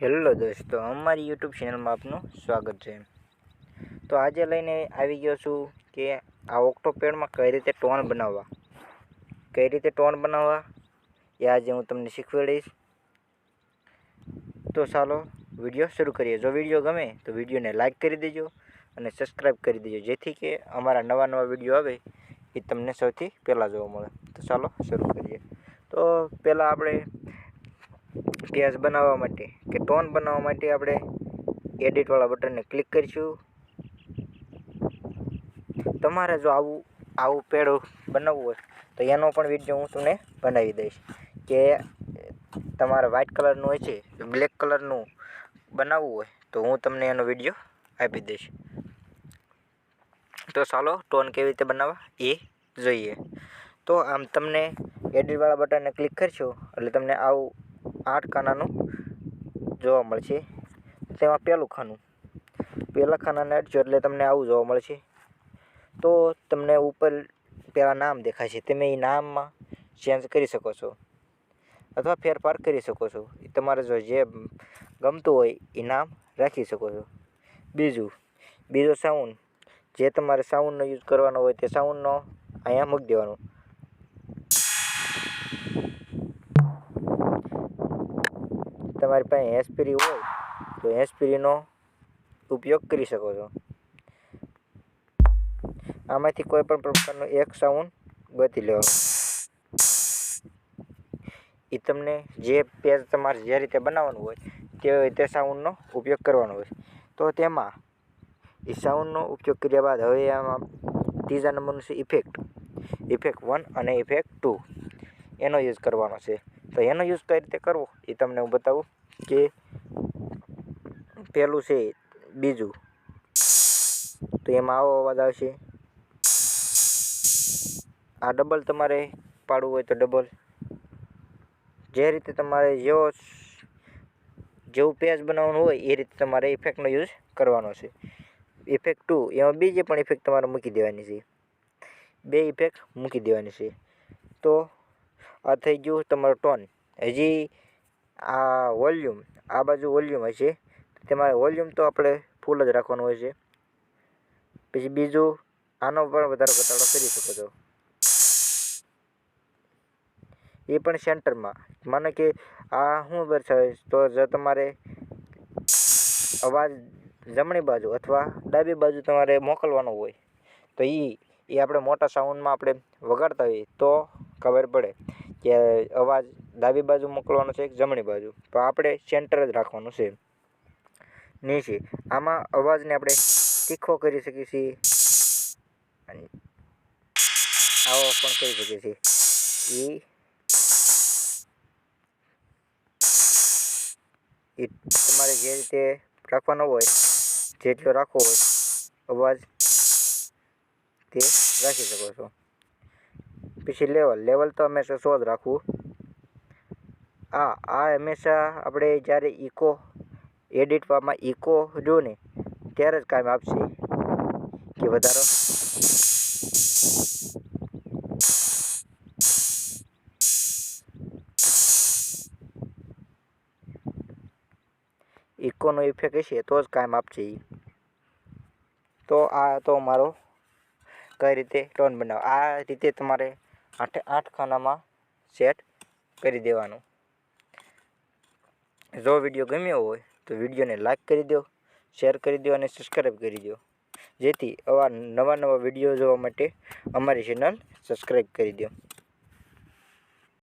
Hello દોસ્તો, અમારી YouTube ચેનલમાં આપનું સ્વાગત છે। તો આજે લઈને આવી ગયો છું કે આ ઓક્ટોપેડમાં કઈ રીતે ટોન બનાવવા એ આજે હું તમને શીખવાડીશ। તો ચાલો વિડીયો શરૂ કરીએ। જો વિડીયો ગમે તો વિડીયોને લાઇક કરી દેજો અને સબસ્ક્રાઈબ કરી દેજો, જેથી કે અમારા નવા વિડીયો આવે એ તમને સૌથી પહેલાં જોવા મળે। તો ચાલો શરૂ કરીએ। તો પહેલાં આપણે પેજ બનાવવા માટે કે ટોન બનાવવા માટે આપણે એડિટવાળા બટનને ક્લિક કરીશું। તમારે જો આવું પેડ બનાવવું હોય તો એનો પણ વિડીયો હું તમને બનાવી દઈશ। કે તમારે વ્હાઇટ કલરનું હોય છે, બ્લેક કલરનું બનાવવું હોય તો હું તમને એનો વિડીયો આપી દઈશ। તો ચાલો ટોન કેવી રીતે બનાવવા એ જોઈએ। તો આમ તમને એડિટવાળા બટનને ક્લિક કરશો એટલે તમને આવું 8 ખાનાનું જોવા મળશે। તેમાં પહેલા ખાનાને અડશો એટલે તમને આવું જોવા મળશે। તો તમને ઉપર પહેલાં નામ દેખાશે, તમે એ નામમાં ચેન્જ કરી શકો છો અથવા ફેરફાર કરી શકો છો। એ તમારે જો જે ગમતું હોય એ નામ રાખી શકો છો। બીજો સાઉન્ડ, જે તમારે સાઉન્ડનો યુઝ કરવાનો હોય તે સાઉન્ડનો અહીંયા મૂકી દેવાનો। તમારી પાસે હેસ્પરી હોય તો હેસ્પરીનો ઉપયોગ કરી શકો છો। આમાંથી કોઈ પણ પ્રકારનો એક સાઉન્ડ ગોતી લેવાનો। એ તમને જે પેજ તમારે જે રીતે બનાવવાનું હોય તે સાઉન્ડનો ઉપયોગ કરવાનો હોય। તો તેમાં એ સાઉન્ડનો ઉપયોગ કર્યા બાદ હવે આમાં ત્રીજા નંબરનું છે ઇફેક્ટ 1 અને ઇફેક્ટ 2 એનો યુઝ કરવાનો છે। તો એનો યુઝ કઈ રીતે કરવો એ તમને હું બતાવું। કે પહેલું છે બીજું, તો એમાં આવો અવાજ આવશે। આ ડબલ તમારે પાડવું હોય તો ડબલ, જે રીતે તમારે જેવું પેજ બનાવવાનું હોય એ રીતે તમારે ઇફેક્ટનો યુઝ કરવાનો છે। ઇફેક્ટ 2 એમાં બીજી પણ ઇફેક્ટ તમારે મૂકી દેવાની છે, 2 ઇફેક્ટ મૂકી દેવાની છે। તો આ થઈ ગયું તમારો ટોન। હજી આ વોલ્યુમ, આ બાજુ વોલ્યુમ હશે, તમારે વોલ્યુમ તો આપણે ફૂલ જ રાખવાનું હોય છે। પછી બીજું, આનો પણ વધારો ઘટાડો કરી શકો છો, એ પણ સેન્ટરમાં। માનો કે આ શું દર્શાવે તો જો તમારે અવાજ જમણી બાજુ અથવા ડાબી બાજુ તમારે મોકલવાનો હોય તો એ આપણે મોટા સાઉન્ડમાં આપણે વગાડતા હોઈએ તો ખબર પડે કે અવાજ ડાબી બાજુ મોકલવાનો છે કે જમણી બાજુ। તો આપણે સેન્ટર જ રાખવાનું છે નીચે। આમાં અવાજને આપણે તીખો કરી શકીએ છીએ, આવો પણ કરી શકીએ છીએ। એ તમારે જે રીતે રાખવાનો હોય, જેટલો રાખવો હોય અવાજ તે રાખી શકો છો। પછી લેવલ તો હંમેશા 100 જ રાખવું। આ હંમેશા આપણે જ્યારે એડિટમાં ઇકો જો ને ત્યારે જ કામ આપશે કે વધારો ઇકોનો ઇફેક્ટ હશે તો જ કામ આપશે। તો આ તો મારો કઈ રીતે ટોન બનાવો, આ રીતે તમારે 8 ખાનામાં સેટ કરી દેવાનું। જો વિડીયો ગમ્યો હોય તો વિડીયોને લાઇક કરી દો, શેર કરી દો અને સબસ્ક્રાઈબ કરી દો, જેથી નવા વિડીયો જોવા માટે અમારી ચેનલ સબસ્ક્રાઈબ કરી દો।